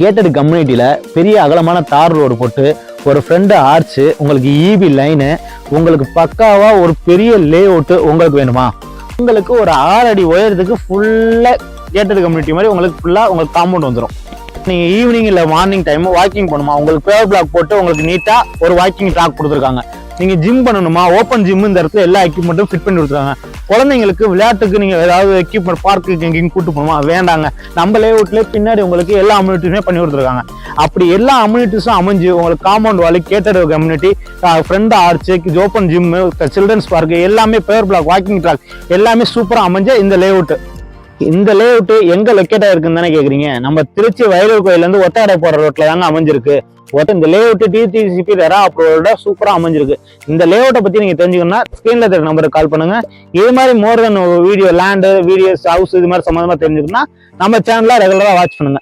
Gated கம்யூனிட்டியில் பெரிய அகலமான தார் ரோடு போட்டு ஒரு ஃப்ரண்ட் ஆர்ச்சு, உங்களுக்கு இபி லைனு, உங்களுக்கு பக்காவாக ஒரு பெரிய லே அவுட்டு உங்களுக்கு வேணுமா? உங்களுக்கு ஒரு 6 அடி உயரத்துக்கு ஃபுல்லாக கேட்டட் கம்யூனிட்டி மாதிரி உங்களுக்கு ஃபுல்லாக உங்களுக்கு காம்பவுண்ட் வந்துடும். நீங்கள் ஈவினிங் இல்லை மார்னிங் டைம் வாக்கிங் பண்ணுமா, உங்களுக்கு பேவர் பிளாக் போட்டு உங்களுக்கு நீட்டாக ஒரு வாக்கிங் ட்ராக் கொடுத்துருக்காங்க. நீங்கள் ஜிம் பண்ணணுமா, ஓப்பன் ஜிம் இந்த இடத்துல எல்லா எக்யூப்மெண்ட்டும் ஃபிட் பண்ணி கொடுத்துருக்காங்க. குழந்தைங்களுக்கு விளையாட்டுக்கு நீங்கள் ஏதாவது எக்யூப்மெண்ட் பார்க்கு எங்கேயும் கூட்டு போகணுமா, வேண்டாங்க. நம்ம லேஅவுட்லேயே பின்னாடி உங்களுக்கு எல்லா அம்யூனிட்டிஸுமே பண்ணி கொடுத்துருக்காங்க. அப்படி எல்லா அம்யூனிட்டிஸும் அமைஞ்சு உங்களுக்கு காம்பவுண்ட் வாலி, gated community, front arch, open gym, children's park எல்லாமே பேவர் பிளாக், வாக்கிங் ட்ராக் எல்லாமே சூப்பராக அமைஞ்ச இந்த லேஅவுட்டு. இந்த லேஅவுட் எங்க லொக்கேட் ஆயிருக்குன்னு தானே கேக்குறீங்க? நம்ம திருச்சி வயலூர் கோயிலேருந்து ஒத்தக்கடை போற ரோட்ல தாங்க அமைஞ்சிருக்கு. இந்த லேஅவுட் டிடிசிபி ரெரா அப்ரூவலோட சூப்பரா அமைஞ்சிருக்கு. இந்த லேஅவுட்டை பத்தி நீங்க தெரிஞ்சுக்கணும்னா ஸ்கிரீன்ல தெரிய நம்பருக்கு கால் பண்ணுங்க. இது மாதிரி more then video, land, videos, house இது மாதிரி சம்பந்தமா தெரிஞ்சுக்கணும்னா நம்ம சேனல்ல ரெகுலரா வாட்ச் பண்ணுங்க.